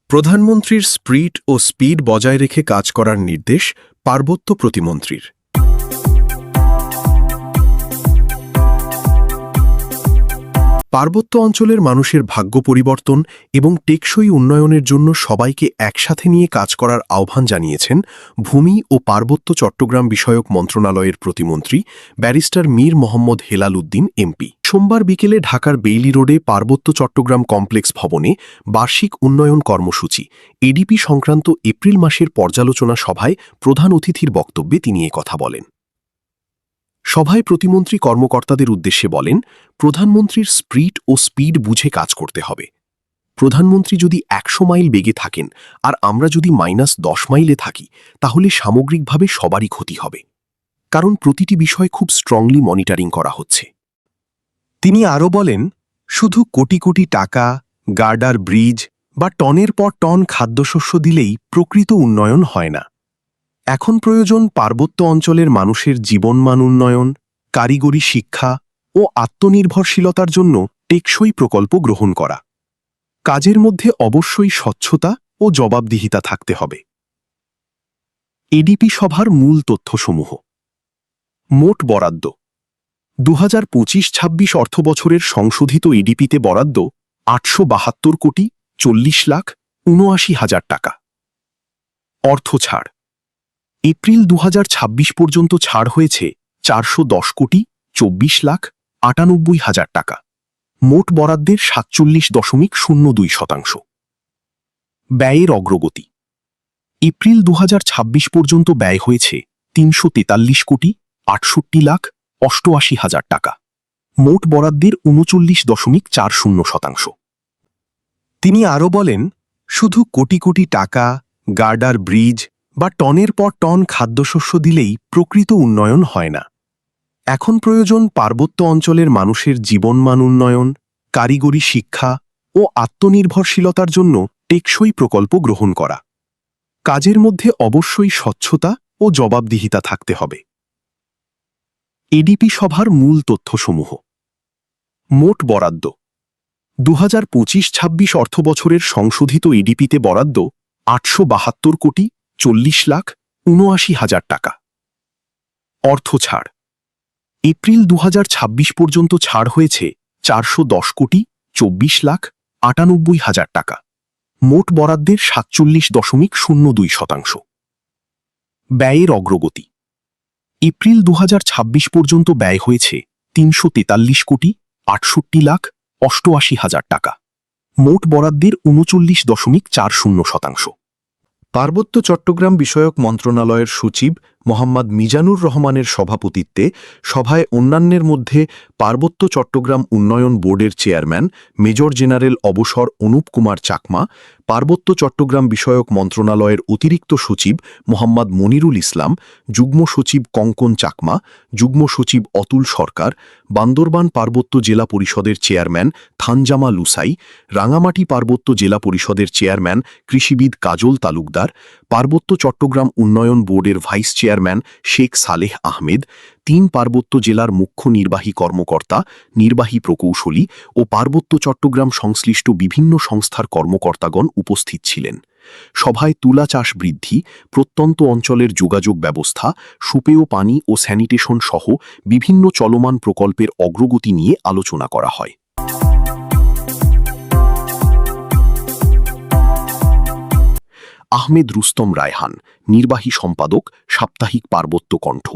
প্রধানমন্ত্রীর স্প্রিট ও স্পিড বজায় রেখে কাজ করার নির্দেশ পার্বত্য প্রতিমন্ত্রীর। পার্বত্য অঞ্চলের মানুষের ভাগ্য পরিবর্তন এবং টেকসই উন্নয়নের জন্য সবাইকে একসাথে নিয়ে কাজ করার আহ্বান জানিয়েছেন ভূমি ও পার্বত্য চট্টগ্রাম বিষয়ক মন্ত্রণালয়ের প্রতিমন্ত্রী ব্যারিস্টার মীর মোহাম্মদ হেলাল উদ্দিন এমপি। সোমবার বিকেলে ঢাকার বেইলি রোডে পার্বত্য চট্টগ্রাম কমপ্লেক্স ভবনে বার্ষিক উন্নয়ন কর্মসূচি এডিপি সংক্রান্ত এপ্রিল মাসের পর্যালোচনা সভায় প্রধান অতিথির বক্তব্যে তিনি কথা বলেন। সভায় প্রতিমন্ত্রী কর্মকর্তাদের উদ্দেশ্যে বলেন, প্রধানমন্ত্রীর স্প্রিট ও স্পিড বুঝে কাজ করতে হবে। প্রধানমন্ত্রী যদি ১০০ মাইল বেগে থাকেন আর আমরা যদি -10 মাইলে থাকি, তাহলে সামগ্রিকভাবে সবারই ক্ষতি হবে, কারণ প্রতিটি বিষয় খুব স্ট্রংলি মনিটরিং করা হচ্ছে। তিনি আরও বলেন, শুধু কোটি কোটি টাকা, গার্ডার ব্রিজ বা টনের পর টন খাদ্যশস্য দিলেই প্রকৃত উন্নয়ন হয় না। এখন প্রয়োজন পার্বত্য অঞ্চলের মানুষের জীবনমান উন্নয়ন, কারিগরি শিক্ষা ও আত্মনির্ভরশীলতার জন্য টেকসই প্রকল্প গ্রহণ করা। কাজের মধ্যে অবশ্যই স্বচ্ছতা ও জবাবদিহিতা থাকতে হবে। এডিপি সভার মূল তথ্যসমূহ। মোট বরাদ্দ ২০২৫-২৬ অর্থবছরের সংশোধিত এডিপিতে বরাদ্দ ৮৭২ কোটি ৪০ লাখ ৭৯ হাজার টাকা। অর্থ ছাড় এপ্রিল ২০২৬ পর্যন্ত ছাড় হয়েছে ৪১০ কোটি ২৪ লাখ ৯৮ হাজার টাকা। মোট বরাদ্দের ৪৭.০২%। ব্যয়ের অগ্রগতি এপ্রিল ২০২৬ পর্যন্ত ব্যয় হয়েছে ৩৪৩ কোটি ৬৮ লাখ ৮৮ হাজার টাকা। মোট বরাদ্দের ৩৯.৪০%। তিনি আরও বলেন, শুধু কোটি কোটি টাকা, গার্ডার ব্রিজ বা টনের পর টন খাদ্যশস্য দিলেই প্রকৃত উন্নয়ন হয় না। এখন প্রয়োজন পার্বত্য অঞ্চলের মানুষের জীবনমান উন্নয়ন, কারিগরি শিক্ষা ও আত্মনির্ভরশীলতার জন্য টেকসই প্রকল্প গ্রহণ করা। কাজের মধ্যে অবশ্যই স্বচ্ছতা ও জবাবদিহিতা থাকতে হবে। এডিপি সভার মূল তথ্যসমূহ। মোট বরাদ্দ ২০২৫-২৬ অর্থবছরের সংশোধিত এডিপিতে বরাদ্দ ৮৭২ কোটি ৪০ লাখ ৭৯ হাজার টাকা। অর্থ ছাড় এপ্রিল ২০২৬ পর্যন্ত ছাড় হয়েছে ৪১০ কোটি ২৪ লাখ ৯৮ হাজার টাকা। মোট বরাদ্দের ৪৭.০২%। ব্যয়ের অগ্রগতি এপ্রিল ২০২৬ পর্যন্ত ব্যয় হয়েছে ৩৪৩ কোটি ৬৮ লাখ ৮৮ হাজার টাকা। মোট বরাদ্দের ৩৯.৪০%। পার্বত্য চট্টগ্রাম বিষয়ক মন্ত্রণালয়ের সচিব মোহাম্মদ মিজানুর রহমানের সভাপতিত্বে সভায় অন্যান্যের মধ্যে পার্বত্য চট্টগ্রাম উন্নয়ন বোর্ডের চেয়ারম্যান মেজর জেনারেল অবসর অনুপ কুমার চাকমা, পার্বত্য চট্টগ্রাম বিষয়ক মন্ত্রণালয়ের অতিরিক্ত সচিব মোহাম্মদ মনিরুল ইসলাম, যুগ্ম সচিব কঙ্কন চাকমা, যুগ্ম সচিব অতুল সরকার, বান্দরবান পার্বত্য জেলা পরিষদের চেয়ারম্যান থানজামা লুসাই, রাঙামাটি পার্বত্য জেলা পরিষদের চেয়ারম্যান কৃষিবিদ কাজল তালুকদার, পার্বত্য চট্টগ্রাম উন্নয়ন বোর্ডের ভাইস চেয়ারম্যান শেখ সালেহ আহমেদ, ৩ পার্বত্য জেলার মুখ্য নির্বাহী কর্মকর্তা, নির্বাহী প্রকৌশলী ও পার্বত্য চট্টগ্রাম সংশ্লিষ্ট বিভিন্ন সংস্থার কর্মকর্তাগণ উপস্থিত ছিলেন। সভায় তুলা চাষ বৃদ্ধি, প্রত্যন্ত অঞ্চলের যোগাযোগ ব্যবস্থা, সুপেয় পানি ও স্যানিটেশন সহ বিভিন্ন চলমান প্রকল্পের অগ্রগতি নিয়ে আলোচনা করা হয়। আহমেদ রুস্তম রায়হান, নির্বাহী সম্পাদক, সাপ্তাহিক পার্বত্য কণ্ঠ।